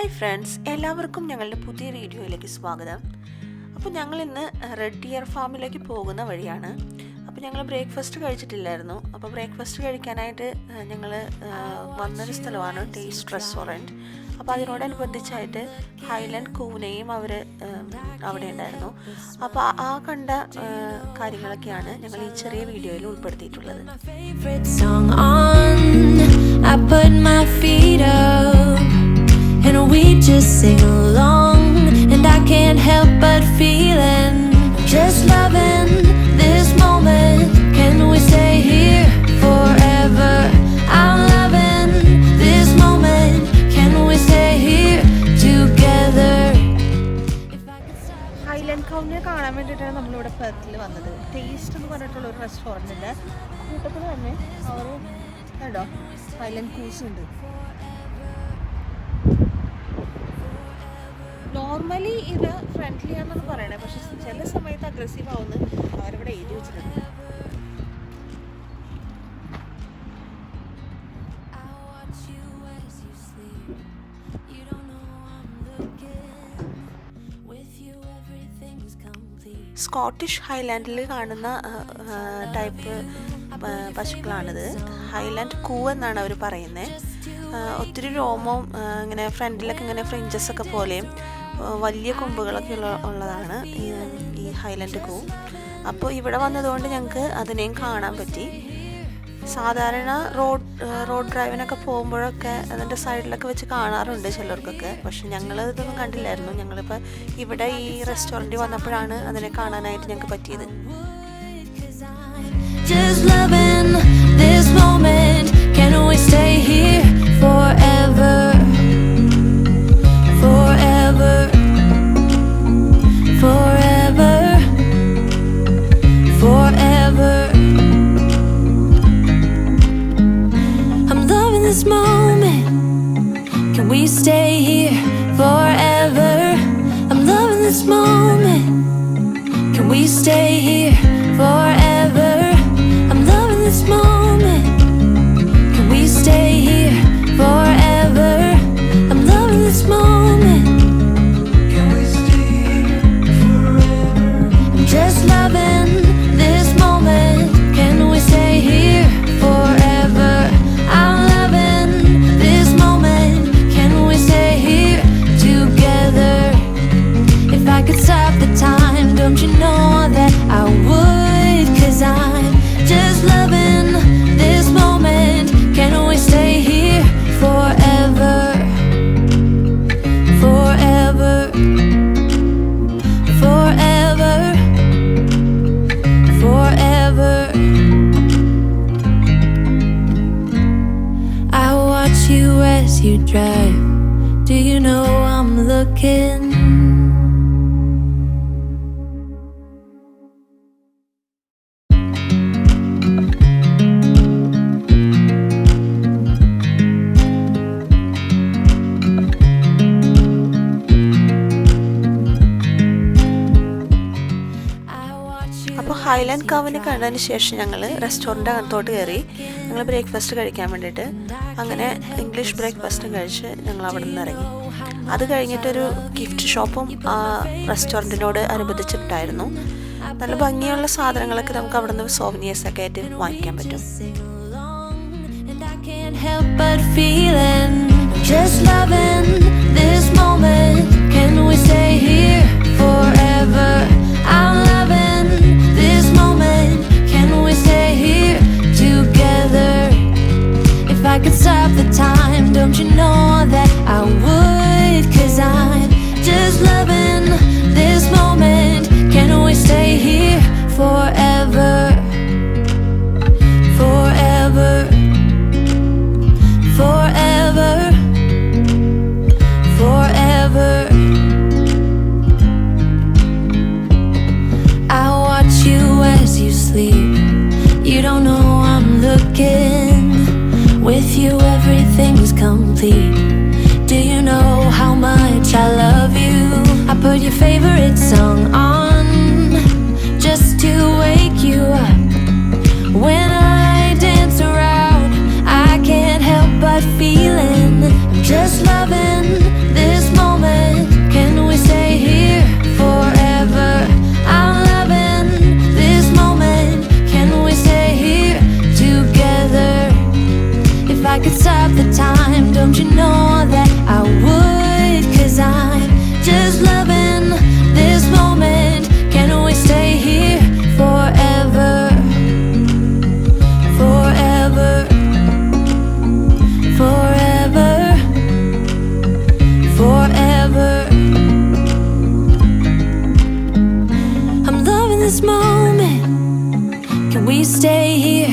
Hi friends, എല്ലാവർക്കും ഞങ്ങളുടെ പുതിയ വീഡിയോയിലേക്ക് സ്വാഗതം. അപ്പോൾ ഞങ്ങൾ ഇന്ന് റെഡ് ഡിയർ ഫാമിലേക്ക് പോകുന്ന വഴിയാണ്. അപ്പോൾ ഞങ്ങൾ ബ്രേക്ക്ഫാസ്റ്റ് കഴിച്ചിട്ടില്ലായിരുന്നു. അപ്പോൾ ബ്രേക്ക്ഫാസ്റ്റ് കഴിക്കാനായിട്ട് ഞങ്ങൾ വന്നൊരു സ്ഥലമാണ് ടേസ്റ്റ് റെസ്റ്റോറൻറ്റ്. അപ്പോൾ അതിനോടനുബന്ധിച്ചായിട്ട് ഹൈലൻഡ് കൂനയും അവർ അവിടെ ഉണ്ടായിരുന്നു. അപ്പോൾ ആ കണ്ട കാര്യങ്ങളൊക്കെയാണ് ഞങ്ങൾ ഈ ചെറിയ വീഡിയോയിൽ ഉൾപ്പെടുത്തിയിട്ടുള്ളത്. And we just sing along, and I can't help but feeling, just loving this moment. Can we stay here forever? I'm loving this moment. Can we stay here together? Highland കൗണിനെ കാണാൻ വേണ്ടിയിട്ടാണ് നമ്മളിവിടെ പെർത്തിൽ വന്നത്. ടേസ്റ്റ് എന്ന് പറഞ്ഞിട്ടുള്ള ഒരു റെസ്റ്റോറൻറ്റിൻ്റെ കൂട്ടത്തിൽ തന്നെ അവർ കേട്ടോ ഹൈലൻഡ് കൂസ് ഉണ്ട്. നോർമലി ഇത് ഫ്രണ്ട്ലി ആണെന്നാണ് പറയണത്, പക്ഷെ ചില സമയത്ത് അഗ്രസീവ് ആവുമെന്ന് അവരിവിടെ എഴുതി വെച്ചിട്ടുണ്ട്. സ്കോട്ടിഷ് ഹൈലാൻഡിൽ കാണുന്ന ടൈപ്പ് പശുക്കളാണിത്. ഹൈലാൻഡ് കൂ എന്നാണ് അവർ പറയുന്നത്. ഒത്തിരി രോമവും ഇങ്ങനെ ഫ്രണ്ടിലൊക്കെ ഇങ്ങനെ ഫ്രിഞ്ചസ് ഒക്കെ പോലെയും വലിയ കൊമ്പുകളൊക്കെ ഉള്ളതാണ് ഈ ഹൈലൻഡ് കൂ. അപ്പോൾ ഇവിടെ വന്നതുകൊണ്ട് ഞങ്ങൾക്ക് അതിനെയും കാണാൻ പറ്റി. സാധാരണ റോഡ് ഡ്രൈവിനൊക്കെ പോകുമ്പോഴൊക്കെ അതിൻ്റെ സൈഡിലൊക്കെ വെച്ച് കാണാറുണ്ട് ചിലർക്കൊക്കെ, പക്ഷെ ഞങ്ങൾ ഇതൊന്നും കണ്ടില്ലായിരുന്നു. ഞങ്ങളിപ്പോൾ ഇവിടെ ഈ റെസ്റ്റോറൻറ്റിൽ വന്നപ്പോഴാണ് അതിനെ കാണാനായിട്ട് ഞങ്ങൾക്ക് പറ്റിയത്. Just loving this moment. Can we stay here forever? Forever. Forever. Forever. I'm loving this moment. Can we stay here forever? I'm loving this moment. Can we stay here forever? I'm loving this moment. Can we stay here forever? I'm loving this moment. Can we stay here forever? I'm just loving this moment. Can we stay here forever? I'm loving this moment. Can we stay here together? If I could stop the time, don't you know that I would? 'Cause I'm just loving this moment. Can we stay here forever? Forever. Forever. Forever. I watch you as you drive. Do you know I'm looking? അപ്പോൾ Highland കവിനെ കണ്ടതിന് ശേഷം ഞങ്ങൾ restaurant അകത്തോട്ട് കയറി. ഞങ്ങൾ breakfast കഴിക്കാൻ വേണ്ടിയിട്ട് അങ്ങനെ ഇംഗ്ലീഷ് ബ്രേക്ക്ഫാസ്റ്റും കഴിച്ച് ഞങ്ങൾ അവിടെ നിന്ന് ഇറങ്ങി. അത് കഴിഞ്ഞിട്ടൊരു ഗിഫ്റ്റ് ഷോപ്പും ആ റെസ്റ്റോറൻറ്റിനോട് അനുബന്ധിച്ചിട്ടായിരുന്നു. നല്ല ഭംഗിയുള്ള സാധനങ്ങളൊക്കെ നമുക്ക് അവിടെ നിന്ന് സോവനിയേഴ്സൊക്കെ ആയിട്ട് വാങ്ങിക്കാൻ പറ്റും. Just loving this moment. Can we stay here forever? I'm loving this moment. Can we stay here together? If I could stop the time, don't you know that I would? 'Cause I'm just loving this moment. Can we stay here forever? Forever. Forever. Forever. I watch you as you sleep. You don't know I'm looking. With you everything's complete. Do you know how much I love you? I put your favorite song on just to wake you up. When I dance around, I can't help but feeling. I'm just loving this could stop the time, don't you know that I would? 'Cause I'm just loving this moment. Can we stay here forever? Forever. Forever. Forever. I'm loving this moment. Can we stay here